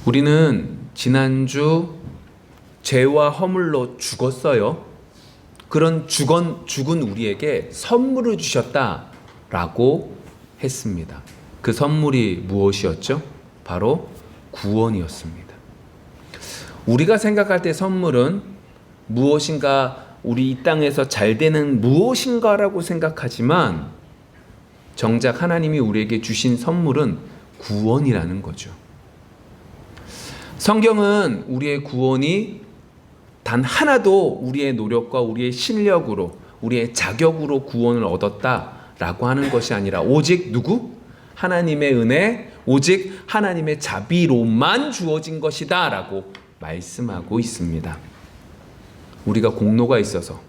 우리는 지난주 죄와 허물로 죽었어요. 그런 죽은 우리에게 선물을 주셨다라고 했습니다. 그 선물이 무엇이었죠? 바로 구원이었습니다. 우리가 생각할 때 선물은 무엇인가, 우리 이 땅에서 잘 되는 무엇인가라고 생각하지만 정작 하나님이 우리에게 주신 선물은 구원이라는 거죠. 성경은 우리의 구원이 단 하나도 우리의 노력과 우리의 실력으로, 우리의 자격으로 구원을 얻었다라고 하는 것이 아니라 오직 누구? 하나님의 은혜, 오직 하나님의 자비로만 주어진 것이다 라고 말씀하고 있습니다. 우리가 공로가 있어서,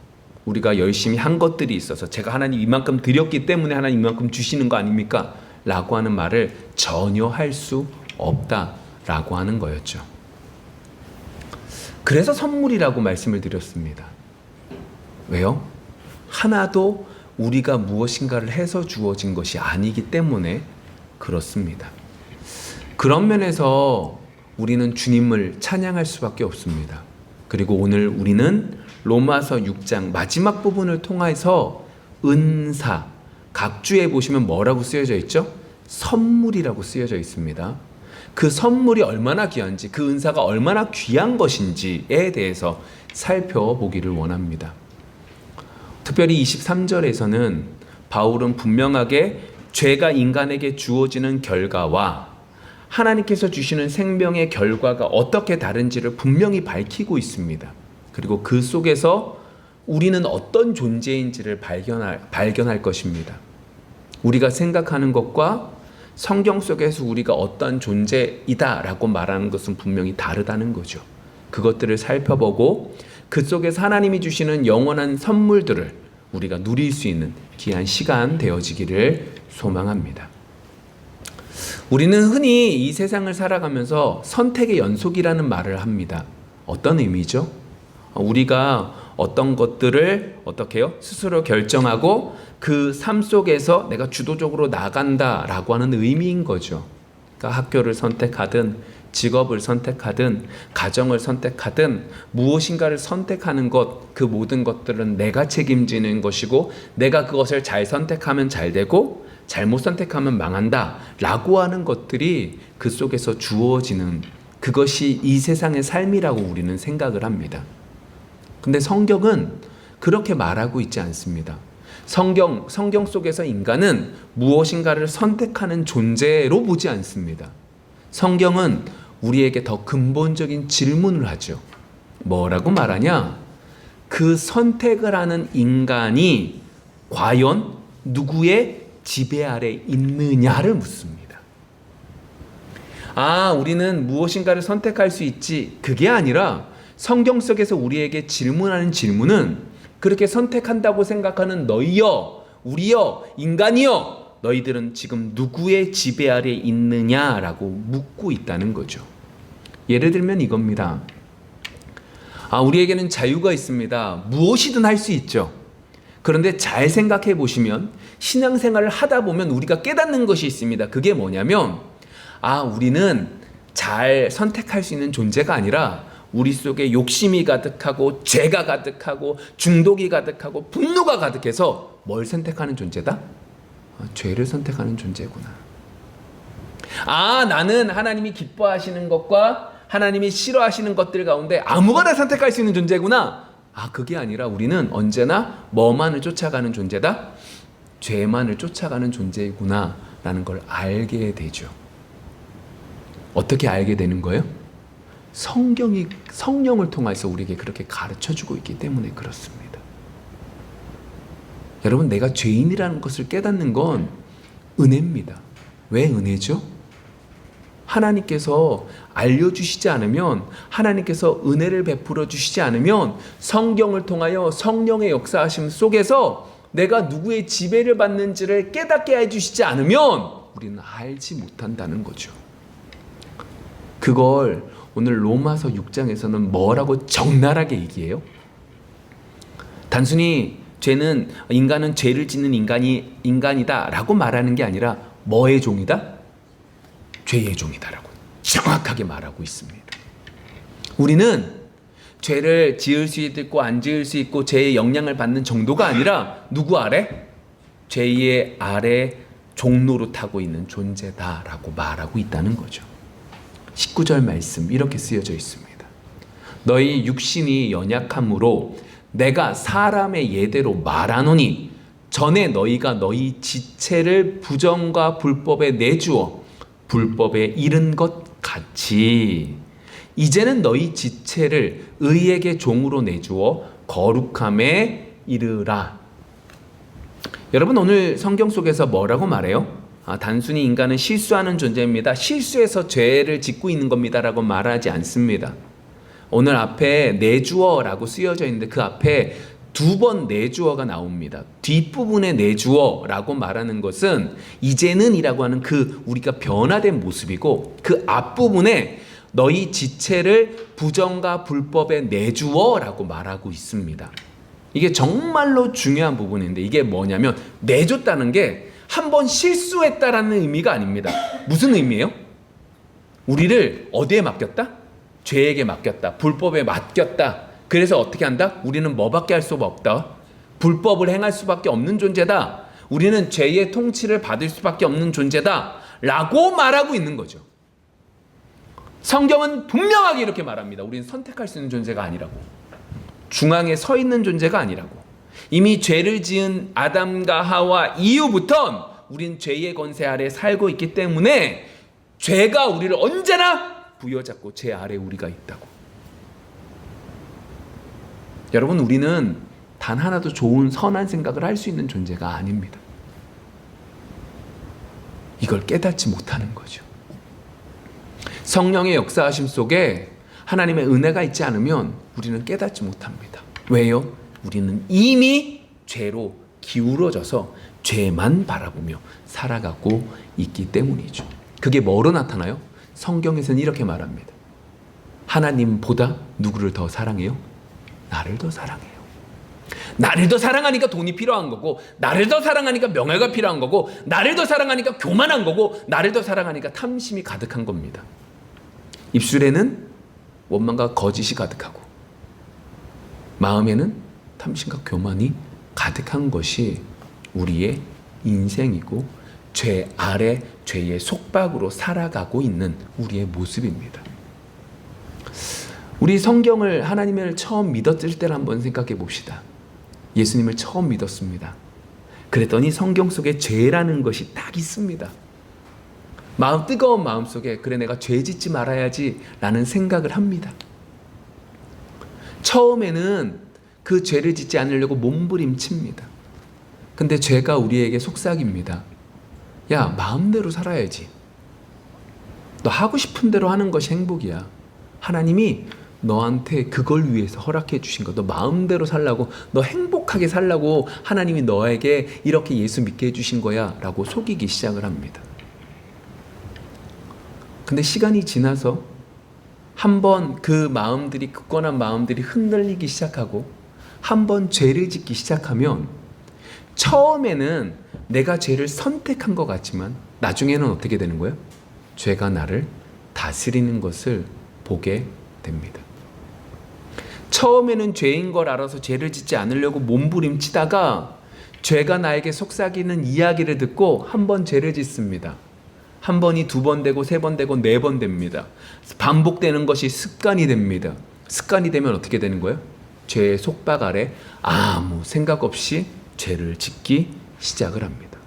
우리가 열심히 한 것들이 있어서, 제가 하나님 이만큼 드렸기 때문에 하나님 이만큼 주시는 거 아닙니까? 라고 하는 말을 전혀 할 수 없다라고 하는 거였죠. 그래서 선물이라고 말씀을 드렸습니다. 왜요? 하나도 우리가 무엇인가를 해서 주어진 것이 아니기 때문에 그렇습니다. 그런 면에서 우리는 주님을 찬양할 수밖에 없습니다. 그리고 오늘 우리는 로마서 6장 마지막 부분을 통해서 은사, 각주에 보시면 뭐라고 쓰여져 있죠? 선물이라고 쓰여져 있습니다. 그 선물이 얼마나 귀한지, 그 은사가 얼마나 귀한 것인지에 대해서 살펴보기를 원합니다. 특별히 23절에서는 바울은 분명하게 죄가 인간에게 주어지는 결과와 하나님께서 주시는 생명의 결과가 어떻게 다른지를 분명히 밝히고 있습니다. 그리고 그 속에서 우리는 어떤 존재인지를 발견할 것입니다. 우리가 생각하는 것과 성경 속에서 우리가 어떤 존재이다라고 말하는 것은 분명히 다르다는 거죠. 그것들을 살펴보고 그 속에서 하나님이 주시는 영원한 선물들을 우리가 누릴 수 있는 귀한 시간 되어지기를 소망합니다. 우리는 흔히 이 세상을 살아가면서 선택의 연속이라는 말을 합니다. 어떤 의미죠? 우리가 어떤 것들을 어떻게 해요? 스스로 결정하고 그 삶 속에서 내가 주도적으로 나간다라고 하는 의미인 거죠. 그러니까 학교를 선택하든 직업을 선택하든 가정을 선택하든 무엇인가를 선택하는 것, 그 모든 것들은 내가 책임지는 것이고 내가 그것을 잘 선택하면 잘 되고 잘못 선택하면 망한다 라고 하는 것들이 그 속에서 주어지는, 그것이 이 세상의 삶이라고 우리는 생각을 합니다. 근데 성경은 그렇게 말하고 있지 않습니다. 성경 속에서 인간은 무엇인가를 선택하는 존재로 보지 않습니다. 성경은 우리에게 더 근본적인 질문을 하죠. 뭐라고 말하냐? 그 선택을 하는 인간이 과연 누구의 지배 아래 있느냐를 묻습니다. 우리는 무엇인가를 선택할 수 있지. 그게 아니라 성경 속에서 우리에게 질문하는 질문은 그렇게 선택한다고 생각하는 너희여, 우리여, 인간이여, 너희들은 지금 누구의 지배 아래 있느냐라고 묻고 있다는 거죠. 예를 들면 이겁니다. 우리에게는 자유가 있습니다. 무엇이든 할 수 있죠. 그런데 잘 생각해 보시면 신앙생활을 하다 보면 우리가 깨닫는 것이 있습니다. 그게 뭐냐면 우리는 잘 선택할 수 있는 존재가 아니라 우리 속에 욕심이 가득하고 죄가 가득하고 중독이 가득하고 분노가 가득해서 뭘 선택하는 존재다? 죄를 선택하는 존재구나. 나는 하나님이 기뻐하시는 것과 하나님이 싫어하시는 것들 가운데 아무거나 선택할 수 있는 존재구나. 그게 아니라 우리는 언제나 뭐만을 쫓아가는 존재다? 죄만을 쫓아가는 존재구나 라는 걸 알게 되죠. 어떻게 알게 되는 거예요? 성경이 성령을 통해서 우리에게 그렇게 가르쳐주고 있기 때문에 그렇습니다. 여러분, 내가 죄인이라는 것을 깨닫는 건 은혜입니다. 왜 은혜죠? 하나님께서 알려주시지 않으면, 하나님께서 은혜를 베풀어 주시지 않으면 성경을 통하여 성령의 역사하심 속에서 내가 누구의 지배를 받는지를 깨닫게 해주시지 않으면 우리는 알지 못한다는 거죠. 그걸 오늘 로마서 6장에서는 뭐라고 적나라하게 얘기해요? 단순히 인간은 죄를 짓는 인간이다 라고 말하는 게 아니라 뭐의 종이다? 죄의 종이다라고. 정확하게 말하고 있습니다. 우리는 죄를 지을 수 있고 안 지을 수 있고 죄의 영향을 받는 정도가 아니라 누구 아래? 죄의 아래 종로로 타고 있는 존재다라고 말하고 있다는 거죠. 19절 말씀 이렇게 쓰여져 있습니다. 너희 육신이 연약함으로 내가 사람의 예대로 말하노니 전에 너희가 너희 지체를 부정과 불법에 내주어 불법에 이른 것 같이 이제는 너희 지체를 의에게 종으로 내주어 거룩함에 이르라. 여러분, 오늘 성경 속에서 뭐라고 말해요? 단순히 인간은 실수하는 존재입니다. 실수해서 죄를 짓고 있는 겁니다 라고 말하지 않습니다. 오늘 앞에 내주어라고 쓰여져 있는데 그 앞에 2번 내주어가 나옵니다. 뒷부분에 내주어라고 말하는 것은 이제는 이라고 하는 그 우리가 변화된 모습이고, 그 앞부분에 너희 지체를 부정과 불법에 내주어라고 말하고 있습니다. 이게 정말로 중요한 부분인데, 이게 뭐냐면 내줬다는 게 한 번 실수했다라는 의미가 아닙니다. 무슨 의미예요? 우리를 어디에 맡겼다? 죄에게 맡겼다. 불법에 맡겼다. 그래서 어떻게 한다? 우리는 뭐밖에 할 수가 없다. 불법을 행할 수밖에 없는 존재다. 우리는 죄의 통치를 받을 수밖에 없는 존재다 라고 말하고 있는 거죠. 성경은 분명하게 이렇게 말합니다. 우리는 선택할 수 있는 존재가 아니라고. 중앙에 서 있는 존재가 아니라고. 이미 죄를 지은 아담과 하와 이후부터 우린 죄의 권세 아래 살고 있기 때문에 죄가 우리를 언제나 부여잡고 죄 아래 우리가 있다고. 여러분, 우리는 단 하나도 좋은 선한 생각을 할 수 있는 존재가 아닙니다. 이걸 깨닫지 못하는 거죠. 성령의 역사하심 속에 하나님의 은혜가 있지 않으면 우리는 깨닫지 못합니다. 왜요? 우리는 이미 죄로 기울어져서 죄만 바라보며 살아가고 있기 때문이죠. 그게 뭐로 나타나요? 성경에서는 이렇게 말합니다. 하나님보다 누구를 더 사랑해요? 나를 더 사랑해요. 나를 더 사랑하니까 돈이 필요한 거고, 나를 더 사랑하니까 명예가 필요한 거고, 나를 더 사랑하니까 교만한 거고, 나를 더 사랑하니까 탐심이 가득한 겁니다. 입술에는 원망과 거짓이 가득하고 마음에는 탐심과 교만이 가득한 것이 우리의 인생이고 죄 아래 죄의 속박으로 살아가고 있는 우리의 모습입니다. 우리 성경을, 하나님을 처음 믿었을 때를 한번 생각해 봅시다. 예수님을 처음 믿었습니다. 그랬더니 성경 속에 죄라는 것이 딱 있습니다. 뜨거운 마음 속에 그래 내가 죄 짓지 말아야지 라는 생각을 합니다. 처음에는 그 죄를 짓지 않으려고 몸부림칩니다. 근데 죄가 우리에게 속삭입니다. 야, 마음대로 살아야지. 너 하고 싶은 대로 하는 것이 행복이야. 하나님이 너한테 그걸 위해서 허락해 주신 거. 너 마음대로 살라고, 너 행복하게 살라고 하나님이 너에게 이렇게 예수 믿게 해주신 거야 라고 속이기 시작을 합니다. 근데 시간이 지나서 한번 그 마음들이, 굳건한 마음들이 흔들리기 시작하고 한번 죄를 짓기 시작하면 처음에는 내가 죄를 선택한 것 같지만 나중에는 어떻게 되는 거예요? 죄가 나를 다스리는 것을 보게 됩니다. 처음에는 죄인 걸 알아서 죄를 짓지 않으려고 몸부림치다가 죄가 나에게 속삭이는 이야기를 듣고 한 번 죄를 짓습니다. 한 번이 2번 되고 3번 되고 4번 됩니다. 반복되는 것이 습관이 됩니다. 습관이 되면 어떻게 되는 거예요? 죄의 속박 아래 아무 생각 없이 죄를 짓기 시작을 합니다.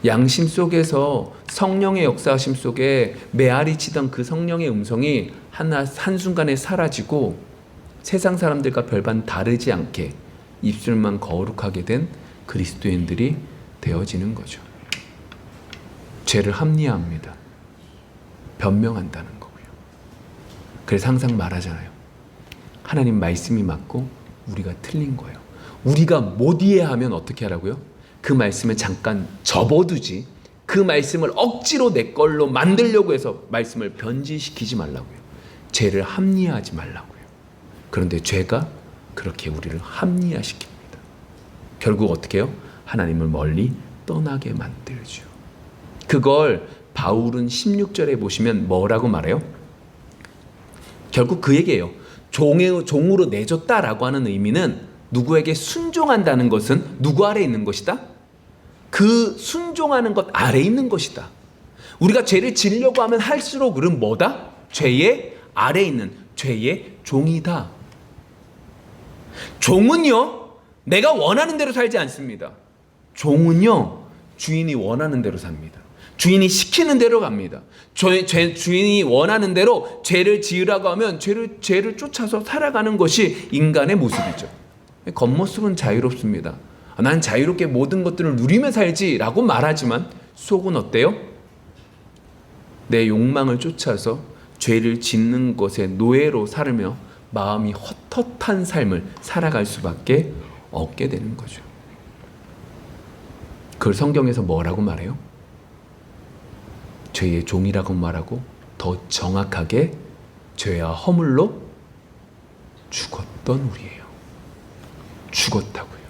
양심 속에서 성령의 역사하심 속에 메아리 치던 그 성령의 음성이 한순간에 사라지고 세상 사람들과 별반 다르지 않게 입술만 거룩하게 된 그리스도인들이 되어지는 거죠. 죄를 합리화합니다. 변명한다는 거고요. 그래서 항상 말하잖아요. 하나님 말씀이 맞고 우리가 틀린 거예요. 우리가 못 이해하면 어떻게 하라고요? 그 말씀을 잠깐 접어두지, 그 말씀을 억지로 내 걸로 만들려고 해서 말씀을 변질시키지 말라고요. 죄를 합리화하지 말라고요. 그런데 죄가 그렇게 우리를 합리화시킵니다. 결국 어떻게 해요? 하나님을 멀리 떠나게 만들죠. 그걸 바울은 16절에 보시면 뭐라고 말해요? 결국 그 얘기예요. 종으로 내줬다라고 하는 의미는 누구에게 순종한다는 것은 누구 아래에 있는 것이다? 그 순종하는 것 아래에 있는 것이다. 우리가 죄를 지으려고 하면 할수록 그럼 뭐다? 죄의 아래에 있는 죄의 종이다. 종은요, 내가 원하는 대로 살지 않습니다. 종은요, 주인이 원하는 대로 삽니다. 주인이 시키는 대로 갑니다. 주인이 원하는 대로 죄를 지으라고 하면 죄를 쫓아서 살아가는 것이 인간의 모습이죠. 겉모습은 자유롭습니다. 난 자유롭게 모든 것들을 누리며 살지라고 말하지만 속은 어때요? 내 욕망을 쫓아서 죄를 짓는 것에 노예로 살며 마음이 헛헛한 삶을 살아갈 수밖에 없게 되는 거죠. 그걸 성경에서 뭐라고 말해요? 죄의 종이라고 말하고 더 정확하게 죄와 허물로 죽었던 우리예요. 죽었다고요.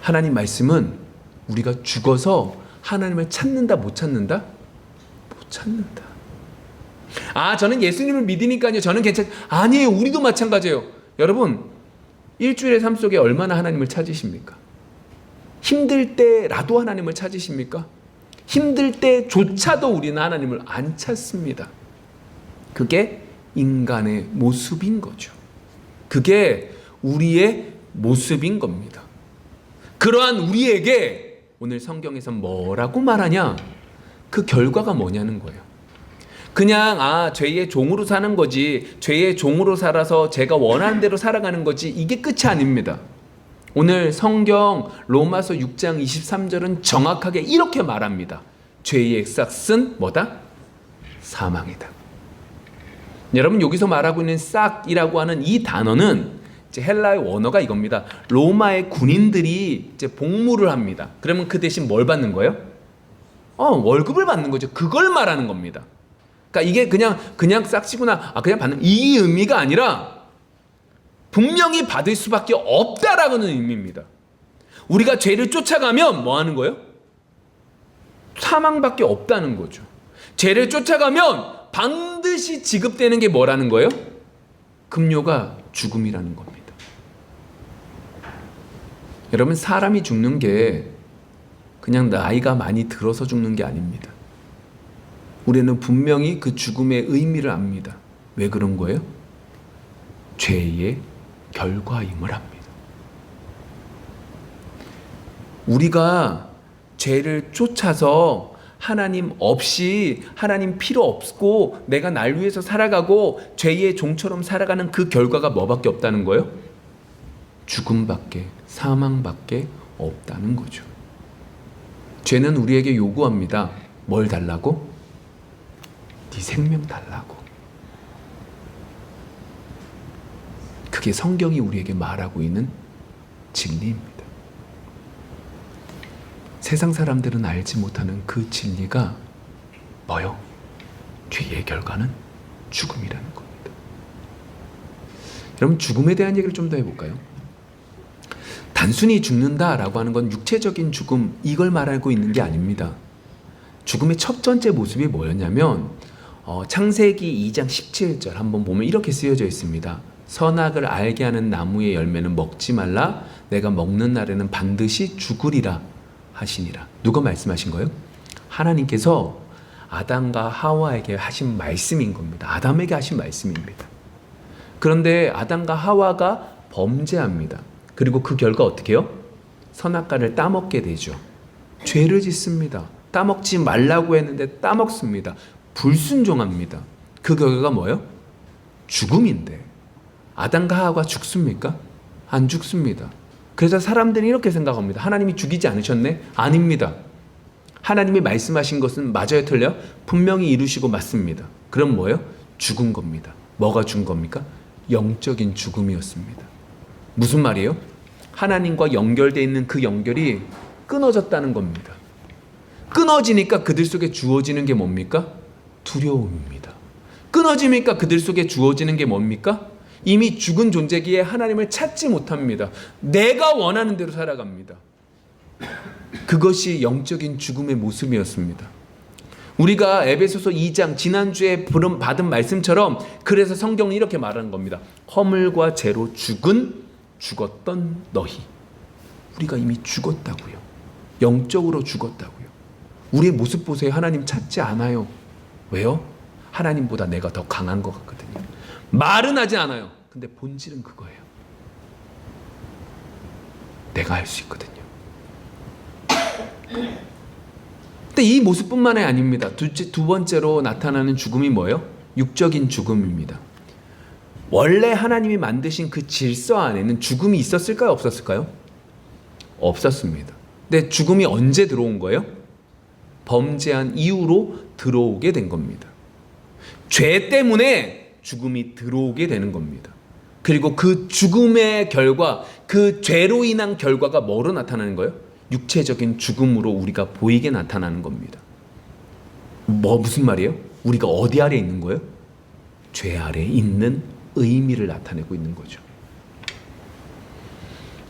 하나님 말씀은 우리가 죽어서 하나님을 찾는다 못 찾는다? 못 찾는다. 저는 예수님을 믿으니까요 저는 아니에요. 우리도 마찬가지예요. 여러분, 일주일의 삶 속에 얼마나 하나님을 찾으십니까? 힘들 때라도 하나님을 찾으십니까? 힘들 때조차도 우리는 하나님을 안 찾습니다. 그게 인간의 모습인 거죠. 그게 우리의 모습인 겁니다. 그러한 우리에게 오늘 성경에서 뭐라고 말하냐? 그 결과가 뭐냐는 거예요. 그냥 죄의 종으로 사는 거지, 죄의 종으로 살아서 제가 원하는 대로 살아가는 거지, 이게 끝이 아닙니다. 오늘 성경 로마서 6장 23절은 정확하게 이렇게 말합니다. 죄의 싹은 뭐다? 사망이다. 여러분, 여기서 말하고 있는 싹이라고 하는 이 단어는 이제 헬라의 원어가 이겁니다. 로마의 군인들이 이제 복무를 합니다. 그러면 그 대신 뭘 받는 거예요? 월급을 받는 거죠. 그걸 말하는 겁니다. 그러니까 이게 그냥 싹시구나, 그냥 받는 이 의미가 아니라 분명히 받을 수밖에 없다라는 의미입니다. 우리가 죄를 쫓아가면 뭐 하는 거예요? 사망밖에 없다는 거죠. 죄를 쫓아가면 반드시 지급되는 게 뭐라는 거예요? 급료가 죽음이라는 겁니다. 여러분, 사람이 죽는 게 그냥 나이가 많이 들어서 죽는 게 아닙니다. 우리는 분명히 그 죽음의 의미를 압니다. 왜 그런 거예요? 죄의 결과임을 합니다. 우리가 죄를 쫓아서 하나님 없이, 하나님 필요 없고 내가 날 위해서 살아가고 죄의 종처럼 살아가는 그 결과가 뭐밖에 없다는 거예요? 죽음밖에, 사망밖에 없다는 거죠. 죄는 우리에게 요구합니다. 뭘 달라고? 네 생명 달라고. 그게 성경이 우리에게 말하고 있는 진리입니다. 세상 사람들은 알지 못하는 그 진리가 뭐요? 죄의 결과는 죽음이라는 겁니다. 여러분, 죽음에 대한 얘기를 좀 더 해볼까요? 단순히 죽는다라고 하는 건 육체적인 죽음, 이걸 말하고 있는 게 아닙니다. 죽음의 첫 번째 모습이 뭐였냐면 창세기 2장 17절 한번 보면 이렇게 쓰여져 있습니다. 선악을 알게 하는 나무의 열매는 먹지 말라. 내가 먹는 날에는 반드시 죽으리라 하시니라. 누가 말씀하신 거예요? 하나님께서 아담과 하와에게 하신 말씀인 겁니다. 아담에게 하신 말씀입니다. 그런데 아담과 하와가 범죄합니다. 그리고 그 결과 어떻게 해요? 선악과를 따먹게 되죠. 죄를 짓습니다. 따먹지 말라고 했는데 따먹습니다. 불순종합니다. 그 결과가 뭐예요? 죽음인데 아담과 하와가 죽습니까? 안 죽습니다. 그래서 사람들이 이렇게 생각합니다. 하나님이 죽이지 않으셨네? 아닙니다. 하나님이 말씀하신 것은 맞아요, 틀려요? 분명히 이루시고 맞습니다. 그럼 뭐예요? 죽은 겁니다. 뭐가 죽은 겁니까? 영적인 죽음이었습니다. 무슨 말이에요? 하나님과 연결되어 있는 그 연결이 끊어졌다는 겁니다. 끊어지니까 그들 속에 주어지는 게 뭡니까? 두려움입니다. 끊어지니까 그들 속에 주어지는 게 뭡니까? 이미 죽은 존재기에 하나님을 찾지 못합니다. 내가 원하는 대로 살아갑니다. 그것이 영적인 죽음의 모습이었습니다. 우리가 에베소서 2장 지난주에 받은 말씀처럼 그래서 성경은 이렇게 말하는 겁니다. 허물과 죄로 죽었던 너희. 우리가 이미 죽었다고요. 영적으로 죽었다고요. 우리의 모습 보세요. 하나님 찾지 않아요. 왜요? 하나님보다 내가 더 강한 것 같거든요. 말은 하지 않아요. 근데 본질은 그거예요. 내가 할 수 있거든요. 근데 이 모습뿐만이 아닙니다. 두 번째로 나타나는 죽음이 뭐예요? 육적인 죽음입니다. 원래 하나님이 만드신 그 질서 안에는 죽음이 있었을까요? 없었을까요? 없었습니다. 근데 죽음이 언제 들어온 거예요? 범죄한 이후로 들어오게 된 겁니다. 죄 때문에 죽음이 들어오게 되는 겁니다. 그리고 그 죽음의 결과, 그 죄로 인한 결과가 뭐로 나타나는 거예요? 육체적인 죽음으로 우리가 보이게 나타나는 겁니다. 무슨 말이에요? 우리가 어디 아래 있는 거예요? 죄 아래 있는 의미를 나타내고 있는 거죠.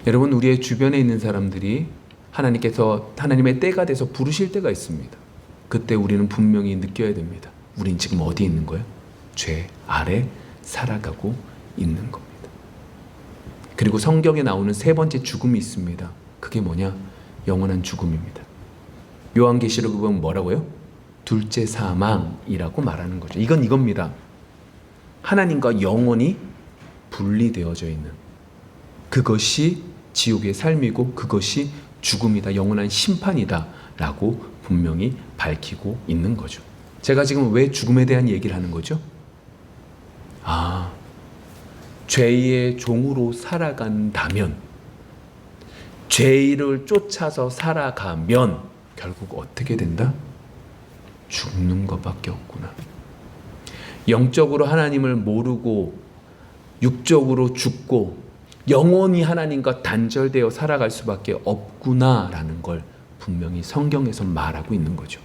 여러분, 우리의 주변에 있는 사람들이 하나님께서 하나님의 때가 돼서 부르실 때가 있습니다. 그때 우리는 분명히 느껴야 됩니다. 우린 지금 어디 있는 거예요? 죄 아래 살아가고 있는 겁니다. 그리고 성경에 나오는 세 번째 죽음이 있습니다. 그게 뭐냐? 영원한 죽음입니다. 요한계시록에 보면 뭐라고요? 둘째 사망이라고 말하는 거죠. 이건 이겁니다. 하나님과 영원히 분리되어져 있는, 그것이 지옥의 삶이고 그것이 죽음이다, 영원한 심판이다 라고 분명히 밝히고 있는 거죠. 제가 지금 왜 죽음에 대한 얘기를 하는 거죠? 죄의 종으로 살아간다면, 죄를 쫓아서 살아가면 결국 어떻게 된다? 죽는 것밖에 없구나. 영적으로 하나님을 모르고 육적으로 죽고 영원히 하나님과 단절되어 살아갈 수밖에 없구나라는 걸 분명히 성경에서 말하고 있는 거죠.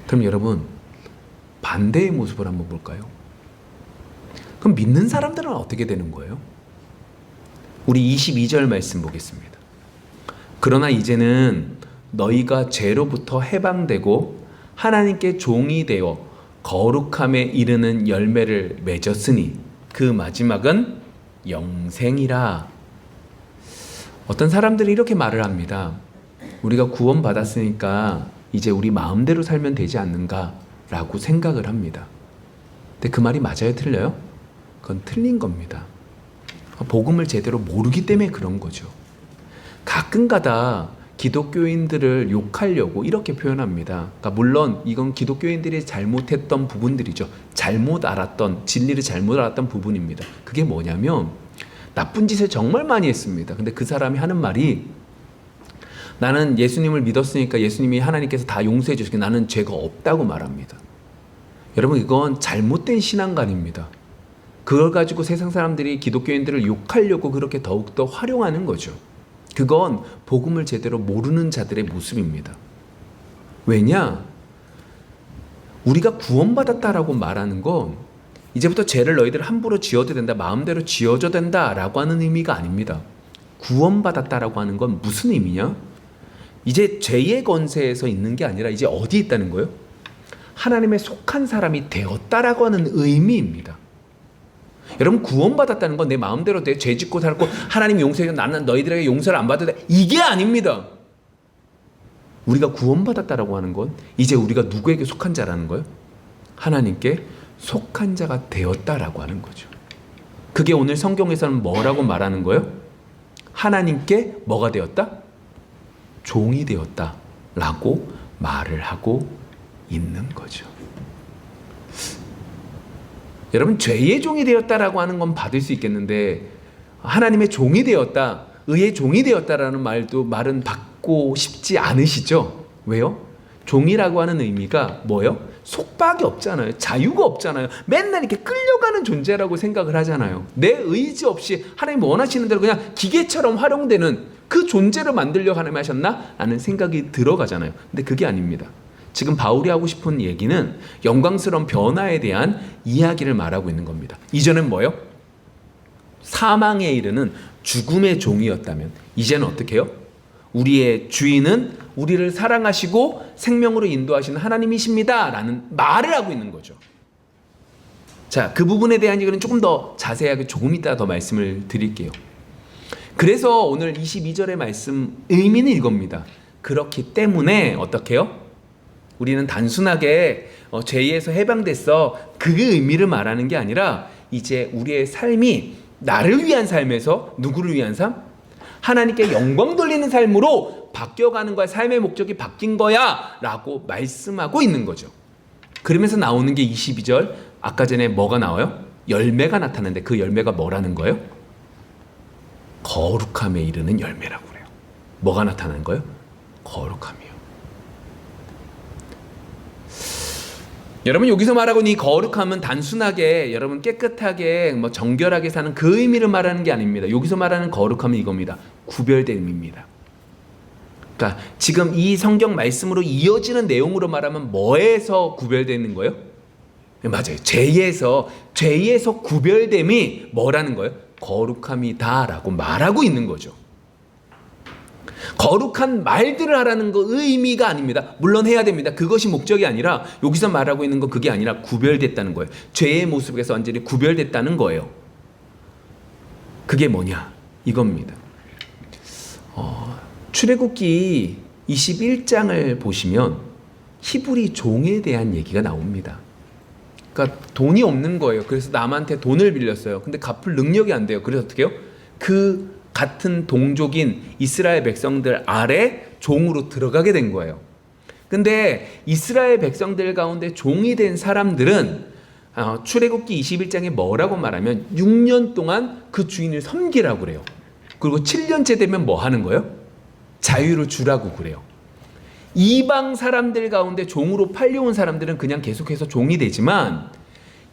그럼 여러분, 반대의 모습을 한번 볼까요? 그럼 믿는 사람들은 어떻게 되는 거예요? 우리 22절 말씀 보겠습니다. 그러나 이제는 너희가 죄로부터 해방되고 하나님께 종이 되어 거룩함에 이르는 열매를 맺었으니 그 마지막은 영생이라. 어떤 사람들이 이렇게 말을 합니다. 우리가 구원받았으니까 이제 우리 마음대로 살면 되지 않는가라고 생각을 합니다. 근데 그 말이 맞아요? 틀려요? 그건 틀린 겁니다. 복음을 제대로 모르기 때문에 그런 거죠. 가끔가다 기독교인들을 욕하려고 이렇게 표현합니다. 그러니까 물론 이건 기독교인들이 잘못했던 부분들이죠. 잘못 알았던, 진리를 잘못 알았던 부분입니다. 그게 뭐냐면 나쁜 짓을 정말 많이 했습니다. 근데 그 사람이 하는 말이, 나는 예수님을 믿었으니까 예수님이 하나님께서 다 용서해 주시고 나는 죄가 없다고 말합니다. 여러분, 이건 잘못된 신앙관입니다. 그걸 가지고 세상 사람들이 기독교인들을 욕하려고 그렇게 더욱더 활용하는 거죠. 그건 복음을 제대로 모르는 자들의 모습입니다. 왜냐? 우리가 구원받았다라고 말하는 건 이제부터 죄를 너희들 함부로 지어도 된다, 마음대로 지어도 된다라고 하는 의미가 아닙니다. 구원받았다라고 하는 건 무슨 의미냐? 이제 죄의 권세에서 있는 게 아니라 이제 어디 있다는 거예요? 하나님의 속한 사람이 되었다라고 하는 의미입니다. 여러분, 구원받았다는 건 내 마음대로 내 죄 짓고 살고 하나님이 용서해서 나는 너희들에게 용서를 안 받아도 돼, 이게 아닙니다. 우리가 구원받았다라고 하는 건 이제 우리가 누구에게 속한 자라는 거예요? 하나님께 속한 자가 되었다라고 하는 거죠. 그게 오늘 성경에서는 뭐라고 말하는 거예요? 하나님께 뭐가 되었다? 종이 되었다라고 말을 하고 있는 거죠. 여러분, 죄의 종이 되었다라고 하는 건 받을 수 있겠는데 하나님의 종이 되었다, 의의 종이 되었다라는 말은 받고 싶지 않으시죠? 왜요? 종이라고 하는 의미가 뭐예요? 속박이 없잖아요. 자유가 없잖아요. 맨날 이렇게 끌려가는 존재라고 생각을 하잖아요. 내 의지 없이 하나님 원하시는 대로 그냥 기계처럼 활용되는 그 존재를 만들려고 하나님 하셨나? 라는 생각이 들어가잖아요. 근데 그게 아닙니다. 지금 바울이 하고 싶은 얘기는 영광스러운 변화에 대한 이야기를 말하고 있는 겁니다. 이전엔 뭐예요? 사망에 이르는 죽음의 종이었다면 이제는 어떻게 해요? 우리의 주인은 우리를 사랑하시고 생명으로 인도하시는 하나님이십니다 라는 말을 하고 있는 거죠. 자, 그 부분에 대한 얘기는 조금 더 자세하게 조금 이따 더 말씀을 드릴게요. 그래서 오늘 22절의 말씀 의미는 이겁니다. 그렇기 때문에 어떻게 해요? 우리는 단순하게 죄에서 해방됐어, 그 의미를 말하는 게 아니라 이제 우리의 삶이 나를 위한 삶에서 누구를 위한 삶? 하나님께 영광 돌리는 삶으로 바뀌어가는 거야. 삶의 목적이 바뀐 거야 라고 말씀하고 있는 거죠. 그러면서 나오는 게 22절, 아까 전에 뭐가 나와요? 열매가 나타나는데 그 열매가 뭐라는 거예요? 거룩함에 이르는 열매라고 그래요. 뭐가 나타나는 거예요? 거룩함이요. 여러분, 여기서 말하고 있는 이 거룩함은 단순하게 여러분 깨끗하게 정결하게 사는 그 의미를 말하는 게 아닙니다. 여기서 말하는 거룩함은 이겁니다. 구별됨입니다. 그러니까 지금 이 성경 말씀으로 이어지는 내용으로 말하면 뭐에서 구별되는 거예요? 맞아요. 죄에서 구별됨이 뭐라는 거예요? 거룩함이다라고 말하고 있는 거죠. 거룩한 말들을 하라는 거 의미가 아닙니다. 물론 해야 됩니다. 그것이 목적이 아니라 여기서 말하고 있는 건 그게 아니라 구별됐다는 거예요. 죄의 모습에서 완전히 구별됐다는 거예요. 그게 뭐냐? 이겁니다. 출애굽기 21장을 보시면 히브리 종에 대한 얘기가 나옵니다. 그러니까 돈이 없는 거예요. 그래서 남한테 돈을 빌렸어요. 근데 갚을 능력이 안 돼요. 그래서 어떻게 해요? 그 같은 동족인 이스라엘 백성들 아래 종으로 들어가게 된 거예요. 근데 이스라엘 백성들 가운데 종이 된 사람들은 출애굽기 21장에 뭐라고 말하면 6년 동안 그 주인을 섬기라고 그래요. 그리고 7년째 되면 뭐 하는 거예요? 자유를 주라고 그래요. 이방 사람들 가운데 종으로 팔려온 사람들은 그냥 계속해서 종이 되지만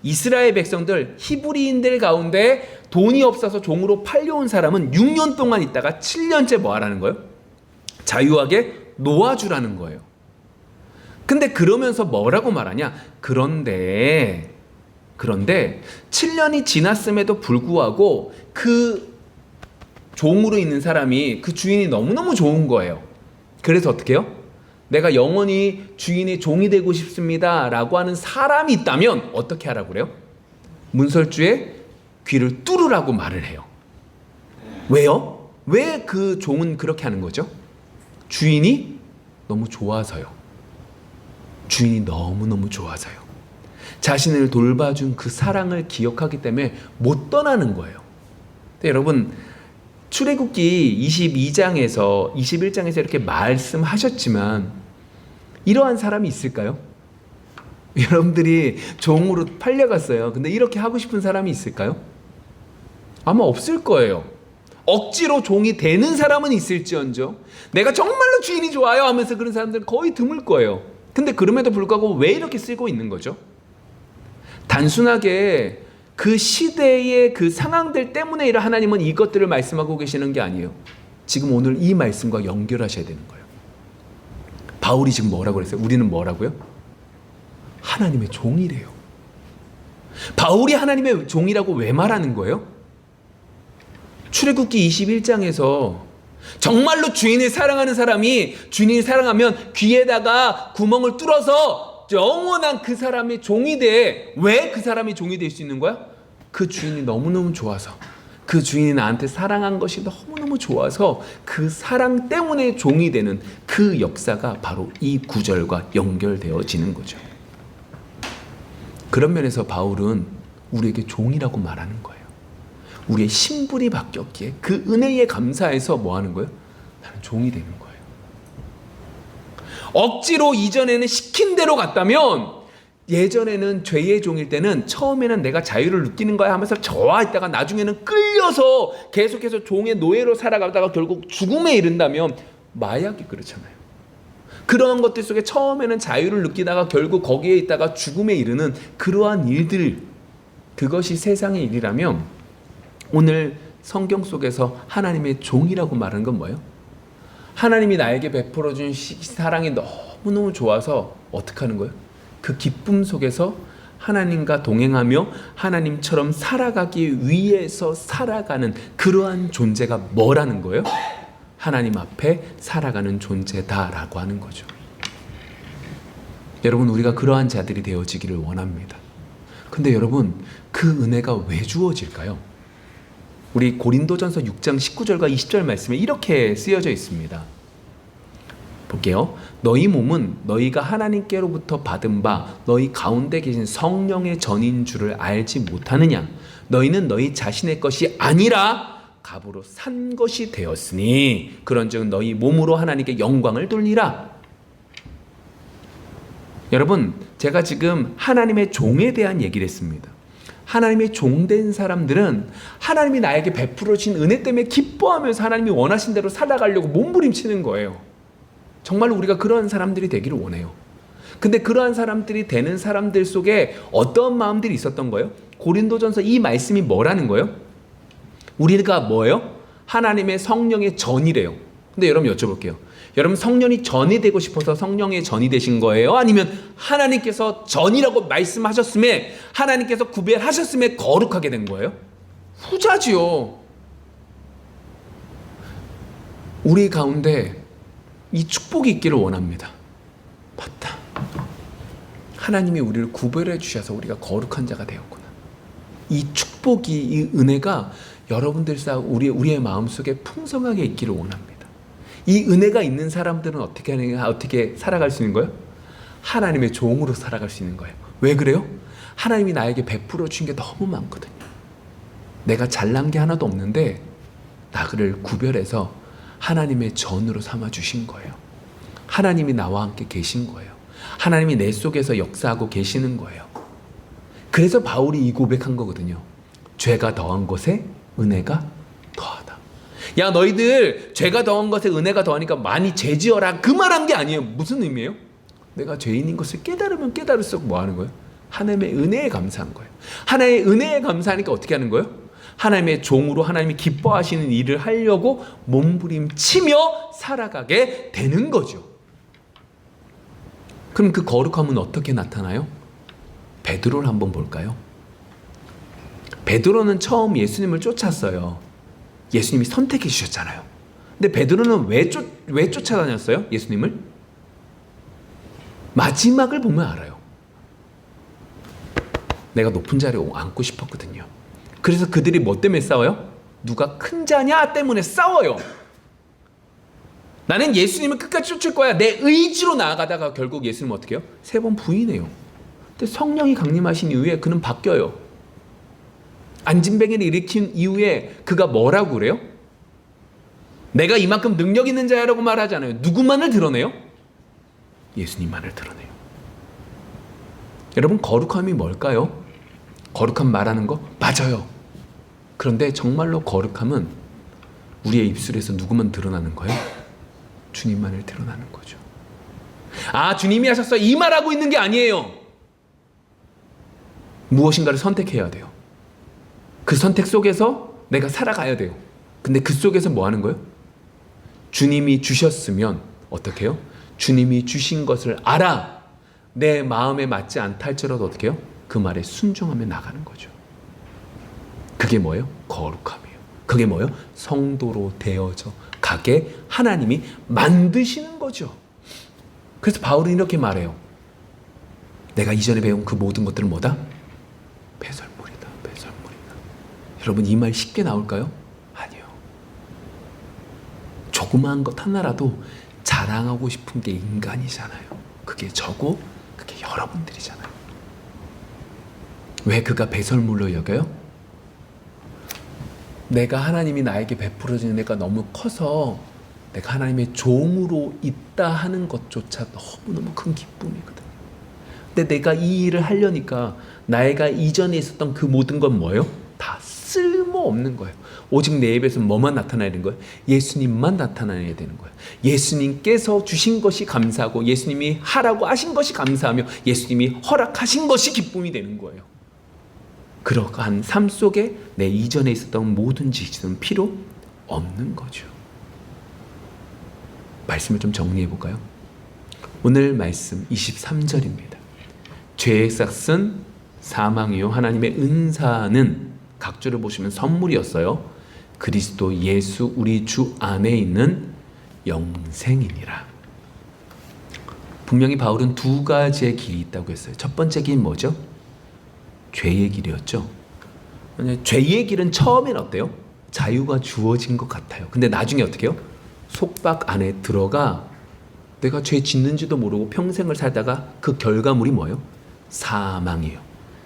이스라엘 백성들, 히브리인들 가운데 돈이 없어서 종으로 팔려온 사람은 6년 동안 있다가 7년째 뭐 하라는 거예요? 자유하게 놓아주라는 거예요. 근데 그러면서 뭐라고 말하냐? 그런데 7년이 지났음에도 불구하고 그 종으로 있는 사람이 그 주인이 너무너무 좋은 거예요. 그래서 어떻게 해요? 내가 영원히 주인의 종이 되고 싶습니다 라고 하는 사람이 있다면 어떻게 하라고 그래요? 문설주에 귀를 뚫으라고 말을 해요. 왜요? 왜 그 종은 그렇게 하는 거죠? 주인이 너무 좋아서요. 주인이 너무너무 좋아서요. 자신을 돌봐준 그 사랑을 기억하기 때문에 못 떠나는 거예요. 근데 여러분, 출애굽기 22장에서 21장에서 이렇게 말씀하셨지만 이러한 사람이 있을까요? 여러분들이 종으로 팔려갔어요. 근데 이렇게 하고 싶은 사람이 있을까요? 아마 없을 거예요. 억지로 종이 되는 사람은 있을지언정 내가 정말로 주인이 좋아요 하면서 그런 사람들은 거의 드물 거예요. 근데 그럼에도 불구하고 왜 이렇게 쓰고 있는 거죠? 단순하게 그 시대의 그 상황들 때문에 하나님은 이것들을 말씀하고 계시는 게 아니에요. 지금 오늘 이 말씀과 연결하셔야 되는 거예요. 바울이 지금 뭐라고 그랬어요? 우리는 뭐라고요? 하나님의 종이래요. 바울이 하나님의 종이라고 왜 말하는 거예요? 출애굽기 21장에서 정말로 주인을 사랑하는 사람이 주인을 사랑하면 귀에다가 구멍을 뚫어서 영원한 그 사람의 종이 돼. 왜 그 사람이 종이 될 수 있는 거야? 그 주인이 너무너무 좋아서, 그 주인이 나한테 사랑한 것이 너무너무 좋아서 그 사랑 때문에 종이 되는 그 역사가 바로 이 구절과 연결되어지는 거죠. 그런 면에서 바울은 우리에게 종이라고 말하는 거예요. 우리의 신분이 바뀌었기에 그 은혜에 감사해서 뭐 하는 거예요? 나는 종이 되는 거예요. 억지로 이전에는 시킨 대로 갔다면, 예전에는 죄의 종일 때는 처음에는 내가 자유를 느끼는 거야 하면서 좋아했다가 나중에는 끌려서 계속해서 종의 노예로 살아가다가 결국 죽음에 이른다면, 마약이 그렇잖아요. 그러한 것들 속에 처음에는 자유를 느끼다가 결국 거기에 있다가 죽음에 이르는 그러한 일들, 그것이 세상의 일이라면 오늘 성경 속에서 하나님의 종이라고 말하는 건 뭐예요? 하나님이 나에게 베풀어준 사랑이 너무너무 좋아서 어떻게 하는 거예요? 그 기쁨 속에서 하나님과 동행하며 하나님처럼 살아가기 위해서 살아가는 그러한 존재가 뭐라는 거예요? 하나님 앞에 살아가는 존재다라고 하는 거죠. 여러분, 우리가 그러한 자들이 되어지기를 원합니다. 근데 여러분, 그 은혜가 왜 주어질까요? 우리 고린도전서 6장 19절과 20절 말씀에 이렇게 쓰여져 있습니다. 볼게요. 너희 몸은 너희가 하나님께로부터 받은 바 너희 가운데 계신 성령의 전인 줄을 알지 못하느냐? 너희는 너희 자신의 것이 아니라 값으로 산 것이 되었으니 그런즉 너희 몸으로 하나님께 영광을 돌리라. 여러분, 제가 지금 하나님의 종에 대한 얘기를 했습니다. 하나님의 종된 사람들은 하나님이 나에게 베풀어 주신 은혜 때문에 기뻐하면서 하나님이 원하신 대로 살아가려고 몸부림치는 거예요. 정말로 우리가 그러한 사람들이 되기를 원해요. 근데 그러한 사람들이 되는 사람들 속에 어떤 마음들이 있었던 거예요? 고린도전서 이 말씀이 뭐라는 거예요? 우리가 뭐예요? 하나님의 성령의 전이래요. 근데 여러분 여쭤볼게요. 여러분, 성령이 전이 되고 싶어서 성령의 전이 되신 거예요? 아니면 하나님께서 전이라고 말씀하셨음에 하나님께서 구별하셨음에 거룩하게 된 거예요? 후자지요. 우리 가운데 이 축복이 있기를 원합니다. 맞다. 하나님이 우리를 구별해 주셔서 우리가 거룩한 자가 되었구나. 이 축복이, 이 은혜가 여러분들 우리의 마음속에 풍성하게 있기를 원합니다. 이 은혜가 있는 사람들은 어떻게 살아갈 수 있는 거예요? 하나님의 종으로 살아갈 수 있는 거예요. 왜 그래요? 하나님이 나에게 베풀어 주신 게 너무 많거든요. 내가 잘난 게 하나도 없는데 나를 구별해서 하나님의 전으로 삼아 주신 거예요. 하나님이 나와 함께 계신 거예요. 하나님이 내 속에서 역사하고 계시는 거예요. 그래서 바울이 이 고백한 거거든요. 죄가 더한 것에 은혜가 더하다. 야, 너희들 죄가 더한 것에 은혜가 더하니까 많이 죄지어라, 그 말한 게 아니에요. 무슨 의미예요? 내가 죄인인 것을 깨달으면 깨달을수록 뭐 하는 거예요? 하나님의 은혜에 감사한 거예요. 하나님의 은혜에 감사하니까 어떻게 하는 거예요? 하나님의 종으로 하나님이 기뻐하시는 일을 하려고 몸부림치며 살아가게 되는 거죠. 그럼 그 거룩함은 어떻게 나타나요? 베드로를 한번 볼까요? 베드로는 처음 예수님을 쫓았어요. 예수님이 선택해 주셨잖아요. 근데 베드로는 왜 쫓아다녔어요? 예수님을? 마지막을 보면 알아요. 내가 높은 자리에 앉고 싶었거든요. 그래서 그들이 뭐 때문에 싸워요? 누가 큰 자냐 때문에 싸워요. 나는 예수님을 끝까지 쫓을 거야. 내 의지로 나아가다가 결국 예수님은 어떻게 해요? 3번 부인해요. 근데 성령이 강림하신 이후에 그는 바뀌어요. 안진뱅이를 일으킨 이후에 그가 뭐라고 그래요? 내가 이만큼 능력 있는 자라고 말하잖아요. 누구만을 드러내요? 예수님만을 드러내요. 여러분, 거룩함이 뭘까요? 거룩함 말하는 거? 맞아요. 그런데 정말로 거룩함은 우리의 입술에서 누구만 드러나는 거예요? 주님만을 드러나는 거죠. 아, 주님이 하셨어, 이 말하고 있는 게 아니에요. 무엇인가를 선택해야 돼요. 그 선택 속에서 내가 살아가야 돼요. 근데 그 속에서 뭐 하는 거예요? 주님이 주셨으면 어떻게 해요? 주님이 주신 것을 알아. 내 마음에 맞지 않다 할지라도 어떻게 해요? 그 말에 순종하며 나가는 거죠. 그게 뭐예요? 거룩함이에요. 그게 뭐예요? 성도로 되어져 가게 하나님이 만드시는 거죠. 그래서 바울은 이렇게 말해요. 내가 이전에 배운 그 모든 것들은 뭐다? 배설물이다. 배설물이다. 여러분, 이 말 쉽게 나올까요? 아니요. 조그마한 것 하나라도 자랑하고 싶은 게 인간이잖아요. 그게 저고 그게 여러분들이잖아요. 왜 그가 배설물로 여겨요? 내가 하나님이 나에게 베풀어 주는 애가 너무 커서 내가 하나님의 종으로 있다 하는 것조차 너무너무 큰 기쁨이거든요. 근데 내가 이 일을 하려니까 나이가 이전에 있었던 그 모든 건 뭐예요? 다 쓸모없는 거예요. 오직 내 입에서 뭐만 나타나야 되는 거예요? 예수님만 나타나야 되는 거예요. 예수님께서 주신 것이 감사하고 예수님이 하라고 하신 것이 감사하며 예수님이 허락하신 것이 기쁨이 되는 거예요. 그러한 삶 속에 내 이전에 있었던 모든 지식은 필요 없는 거죠. 말씀을 좀 정리해 볼까요? 오늘 말씀 23절입니다. 죄의 싹은 사망이요 하나님의 은사는 각주를 보시면 선물이었어요. 그리스도 예수 우리 주 안에 있는 영생이니라. 분명히 바울은 두 가지의 길이 있다고 했어요. 첫 번째 길은 뭐죠? 죄의 길이었죠. 죄의 길은 처음엔 어때요? 자유가 주어진 것 같아요. 근데 나중에 어떻게 해요? 속박 안에 들어가 내가 죄 짓는지도 모르고 평생을 살다가 그 결과물이 뭐예요? 사망이에요.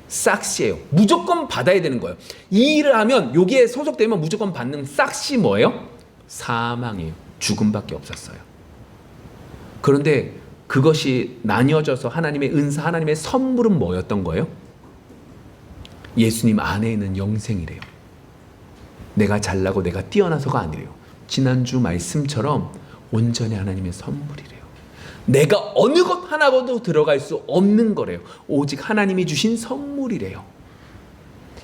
싹시예요. 무조건 받아야 되는 거예요. 이 일을 하면, 여기에 소속되면 무조건 받는 싹시 뭐예요? 사망이에요. 죽음밖에 없었어요. 그런데 그것이 나뉘어져서 하나님의 은사, 하나님의 선물은 뭐였던 거예요? 예수님 안에 있는 영생이래요. 내가 잘나고 내가 뛰어나서가 아니래요. 지난주 말씀처럼 온전히 하나님의 선물이래요. 내가 어느 것 하나도 들어갈 수 없는 거래요. 오직 하나님이 주신 선물이래요.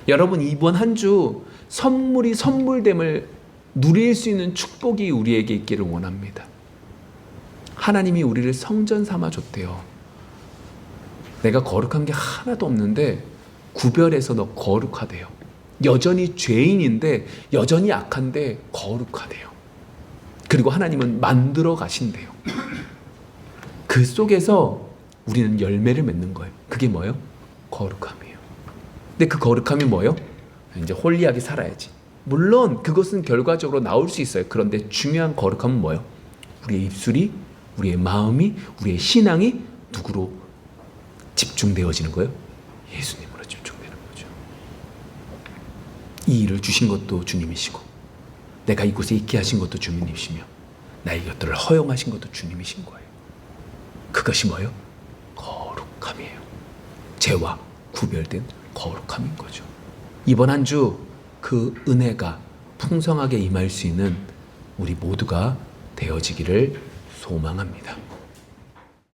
여러분, 이번 한 주 선물이 선물됨을 누릴 수 있는 축복이 우리에게 있기를 원합니다. 하나님이 우리를 성전 삼아 줬대요. 내가 거룩한 게 하나도 없는데 구별해서 너 거룩하대요. 여전히 죄인인데, 여전히 악한데 거룩하대요. 그리고 하나님은 만들어 가신대요. 그 속에서 우리는 열매를 맺는 거예요. 그게 뭐예요? 거룩함이에요. 근데 그 거룩함이 뭐예요? 이제 홀리하게 살아야지. 물론 그것은 결과적으로 나올 수 있어요. 그런데 중요한 거룩함은 뭐예요? 우리의 입술이, 우리의 마음이, 우리의 신앙이 누구로 집중되어지는 거예요? 예수님으로 집중되는 거죠. 이 일을 주신 것도 주님이시고, 내가 이곳에 있게 하신 것도 주님이시며, 나의 것들을 허용하신 것도 주님이신 거예요. 그것이 뭐예요? 거룩함이에요. 죄와 구별된 거룩함인 거죠. 이번 한 주 그 은혜가 풍성하게 임할 수 있는 우리 모두가 되어지기를 소망합니다.